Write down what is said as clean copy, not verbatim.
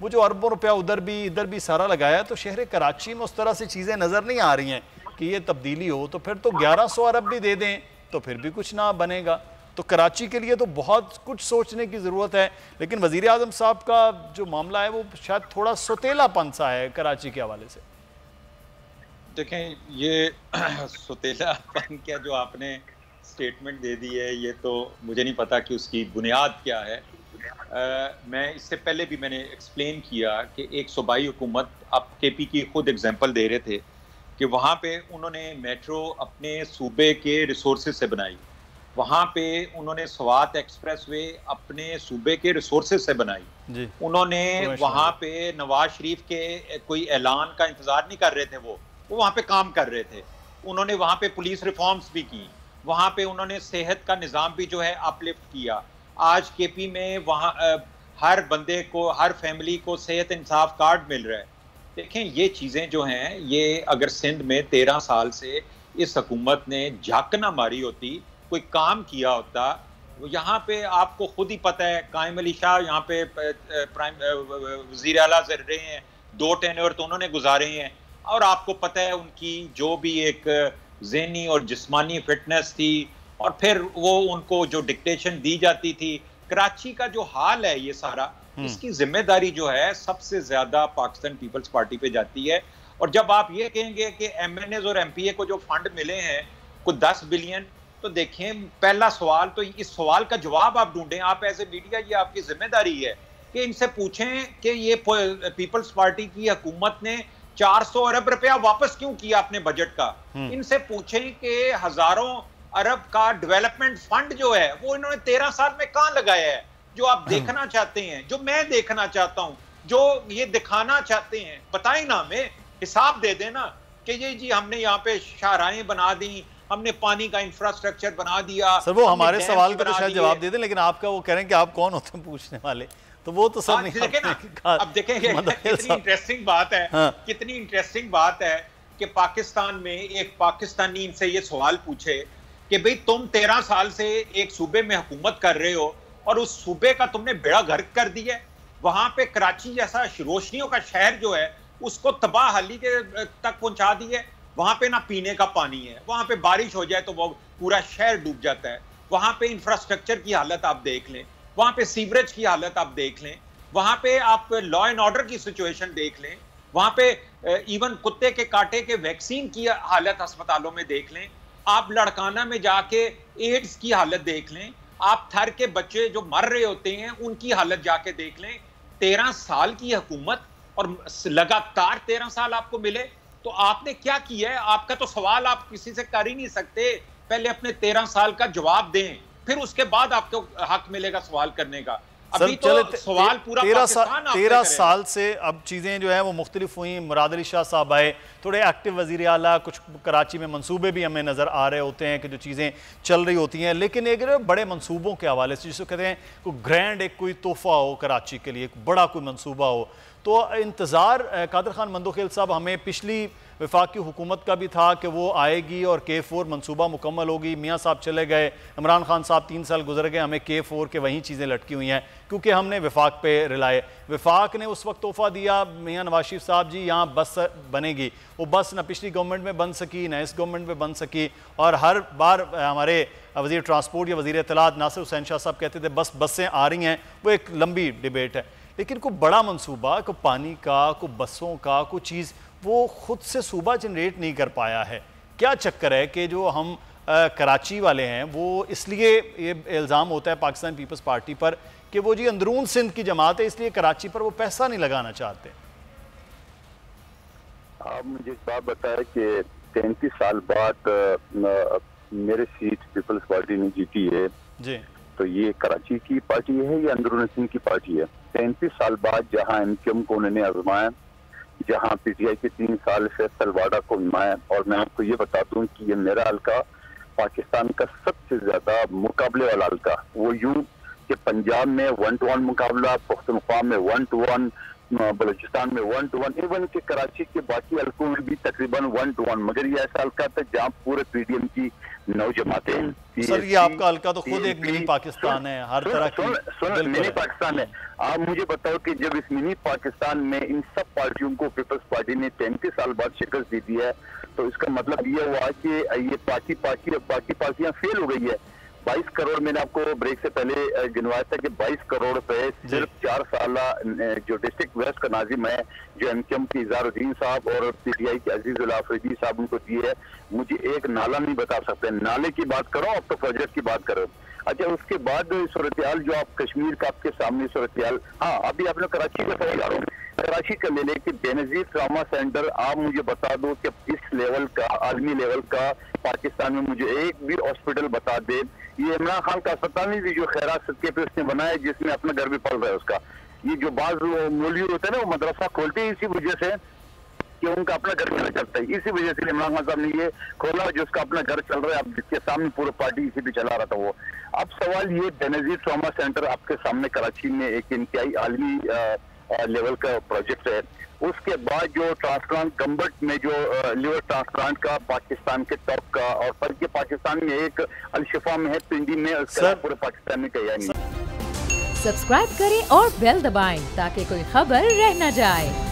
वो जो अरबों रुपया उधर भी इधर भी सारा लगाया, तो शहर कराची में उस तरह से चीज़ें नज़र नहीं आ रही हैं कि ये तब्दीली हो। तो फिर तो 1100 अरब भी दे दें तो फिर भी कुछ ना बनेगा। तो कराची के लिए तो बहुत कुछ सोचने की ज़रूरत है। लेकिन वज़ीर आज़म साहब का जो मामला है वो शायद थोड़ा सौतेलापन सा है कराची के हवाले से। देखें, ये सौतेलापन क्या जो आपने स्टेटमेंट दे दी है, ये तो मुझे नहीं पता कि उसकी बुनियाद क्या है। मैं इससे पहले भी मैंने एक्सप्लेन किया कि एक सूबाई हुकूमत, आप केपी की खुद एग्जांपल दे रहे थे कि वहाँ पे उन्होंने मेट्रो अपने सूबे के रिसोर्सेज से बनाई, वहाँ पे उन्होंने स्वात एक्सप्रेसवे अपने सूबे के रिसोर्सेज से बनाई। उन्होंने वहाँ पे नवाज शरीफ के कोई ऐलान का इंतजार नहीं कर रहे थे, वो वहाँ पे काम कर रहे थे। उन्होंने वहाँ पे पुलिस रिफॉर्म्स भी की, वहाँ पे उन्होंने सेहत का निज़ाम भी जो है अपलिफ्ट किया। आज केपी में वहाँ हर बंदे को, हर फैमिली को सेहत इंसाफ कार्ड मिल रहा है। देखें, ये चीज़ें जो हैं, ये अगर सिंध में 13 साल से इस हुकूमत ने झाक ना मारी होती, कोई काम किया होता। यहाँ पे आपको खुद ही पता है, कायम अली शाह यहाँ पे वज़ीर आला रहे हैं, 2 टेन्योर तो उन्होंने गुजारे हैं, और आपको पता है उनकी जो भी एक ज़हनी और जिस्मानी फिटनेस थी, और फिर वो उनको जो डिक्टेशन दी जाती थी। कराची का जो हाल है ये सारा, इसकी जिम्मेदारी जो है सबसे ज्यादा पाकिस्तान पीपल्स पार्टी पे जाती है। और जब आप ये कहेंगे कि एमएनएस और एमपीए को जो फंड मिले हैं कुछ 10 बिलियन, तो देखें, पहला सवाल तो इस सवाल का जवाब आप ढूंढें। आप एज ए मीडिया, ये आपकी जिम्मेदारी है कि इनसे पूछें कि ये पीपल्स पार्टी की हुकूमत ने 400 अरब रुपया वापस क्यों किया अपने बजट का। इनसे पूछें कि हजारों अरब का डेवलपमेंट फंड जो है वो इन्होंने 13 साल में कहां लगाया है। जो आप देखना चाहते हैं, जो मैं देखना चाहता हूं, जो ये दिखाना चाहते हैं, बताएं ना, हमें हिसाब दे देना कि ये जी हमने यहाँ पे शाहराहें बना दी, हमने पानी का इंफ्रास्ट्रक्चर बना दिया। सर, वो हमारे सवाल का तो शायद जवाब दे दें, लेकिन आपका वो कह रहे हैं कि आप कौन होते हैं पूछने वाले, तो वो तो सर नहीं। अब देखेंगे कितनी इंटरेस्टिंग बात है, कितनी इंटरेस्टिंग बात है कि पाकिस्तान में एक पाकिस्तानी इनसे ये सवाल पूछे कि भाई तुम 13 साल से एक सूबे में हुकूमत कर रहे हो और उस सूबे का तुमने बेड़ा गर्क कर दिया। वहां पे कराची जैसा रोशनियों का शहर जो है उसको तबाहली के तक पहुंचा दिए। वहां पे ना पीने का पानी है, वहां पे बारिश हो जाए तो वो पूरा शहर डूब जाता है। वहां पे इंफ्रास्ट्रक्चर की हालत आप देख लें, वहां पे सीवरेज की हालत आप देख लें, वहां पे आप लॉ एंड ऑर्डर की सिचुएशन देख लें, वहां पे इवन कुत्ते के कांटे के वैक्सीन की हालत अस्पतालों में देख लें, आप लड़काना में जाके एड्स की हालत देख लें, आप थर के बच्चे जो मर रहे होते हैं उनकी हालत जाके देख लें। 13 साल की हुकूमत और लगातार 13 साल आपको मिले, तो आपने क्या किया है? आपका तो सवाल आप किसी से कर ही नहीं सकते। पहले अपने 13 साल का जवाब दें, फिर उसके बाद आपको हक मिलेगा सवाल करने का। अभी तो सवाल पूरा 13 साल से अब चीज़ें जो है वो मुख्तलिफ हुई। मुराद अली शाह साहब आए, थोड़े एक्टिव वज़ीर आला, कुछ कराची में मंसूबे भी हमें नज़र आ रहे होते हैं कि जो चीज़ें चल रही होती हैं। लेकिन एक बड़े मंसूबों के हवाले से, जिसको कहते हैं कोई ग्रैंड, एक कोई तोहफ़ा हो कराची के लिए, एक बड़ा कोई मंसूबा हो, तो इंतज़ार कादर खान मंदोखेल साहब, हमें पिछली वफाकी हुकूमत का भी था कि वो आएगी और K4 मंसूबा मुकम्मल होगी। मियाँ साहब चले गए, इमरान खान साहब 3 साल गुजर गए, हमें K4 के वहीं चीज़ें लटकी हुई हैं क्योंकि हमने वफाक पे रिलाए। वफाक ने उस वक्त तोहफ़ा दिया, मियाँ नवाज शरीफ साहब जी यहाँ बस बनेगी। वो बस ना पिछली गवर्नमेंट में बन सकी, ना इस गवर्नमेंट में बन सकी, और हर बार हमारे वज़ीर ट्रांसपोर्ट या वज़ीर इत्तलात नासिर हुसैन शाह साहब कहते थे बसें आ रही हैं। वो एक लंबी डिबेट है, लेकिन कोई बड़ा मंसूबा, कोई पानी का, कोई बसों का, कोई चीज़ वो खुद से सूबा जनरेट नहीं कर पाया है। क्या चक्कर है कि जो हम कराची वाले हैं, वो इसलिए ये इल्ज़ाम होता है पाकिस्तान पीपल्स पार्टी पर कि वो जी अंदरून सिंध की जमात है, इसलिए कराची पर वो पैसा नहीं लगाना चाहते। आप मुझे इस बात बताया कि 33 साल बाद मेरे सीट पीपल्स पार्टी ने जीती है जी, तो ये कराची की पार्टी है या अंदरून सिंध की पार्टी है? 33 साल बाद जहां एमक्यूएम को उन्होंने आजमाया, जहां पीटीआई के 3 साल से तलवाड़ा को आजमाया, और मैं आपको ये बता दूं कि ये मेरा हल्का पाकिस्तान का सबसे ज्यादा मुकाबले वाला हल्का। वो यूं कि पंजाब में 1-1 मुकाबला, पुख्तनख्वा में 1-1, बलूचिस्तान में 1-1, इवन के कराची के बाकी हल्कों में भी तकरीबन 1-1, मगर ये ऐसा हल्का था जहाँ पूरे पीडीएम की 9 जमातें। सर ये आपका हल्का तो खुद एक मिनी पाकिस्तान है, हर तरह की मिनी पाकिस्तान है। आप मुझे बताओ कि जब इस मिनी पाकिस्तान में इन सब पार्टियों को पीपल्स पार्टी ने 33 साल बाद शिकस्त दे दी है, तो इसका मतलब ये हुआ कि ये बाकी पार्टियां फेल हो गई है। 22 करोड़, मैंने आपको ब्रेक से पहले गिनवाया था कि 22 करोड़ रुपए सिर्फ 4 साल जो डिस्ट्रिक्ट वेस्ट का नाजिम है, जो एमकेएम के इज़हारुद्दीन साहब और पीटीआई के अजीजुल आफरीदी साहब उनको दिए है। मुझे एक नाला नहीं बता सकते। नाले की बात करो, अब तो प्रोजेक्ट की बात करो। अच्छा, उसके बाद सूरत हाल जो आप कश्मीर का आपके सामने सूरत हाल, हाँ अभी आपने कराची का सवाल आ रहा हूँ, कराची का ले लेके बेनजीर ट्रामा सेंटर, आप मुझे बता दो कि इस लेवल का, आलमी लेवल का पाकिस्तान में मुझे एक भी हॉस्पिटल बता दे। ये इमरान खान का अस्पताल नहीं, जो खैरात सदके पे उसने बनाया, जिसमें अपना घर भी पल रहा है उसका। ये जो बाज मौलवी होते हैं ना, वो मदरसा खोलते हैं इसी वजह से कि उनका अपना घर कैसे चलता है। इसी वजह से इमरान खान साहब ने ये खोला, जो उसका अपना घर चल रहा है, अब जिसके सामने पूरा पार्टी इसी पे चला रहा था वो। अब सवाल ये, बेनजीर ट्रॉमा सेंटर आपके सामने कराची में एक इंतहाई आलमी लेवल का प्रोजेक्ट है। उसके बाद जो ट्रांसप्लांट गंबट में जो लिवर ट्रांसप्लांट का पाकिस्तान के टॉप का, और बल्कि पाकिस्तान में एक अलशिफा में है, पिंडी में, पूरे पाकिस्तान में कहीं नहीं। सब्सक्राइब करें और बेल दबाएं ताकि कोई खबर रह न जाए।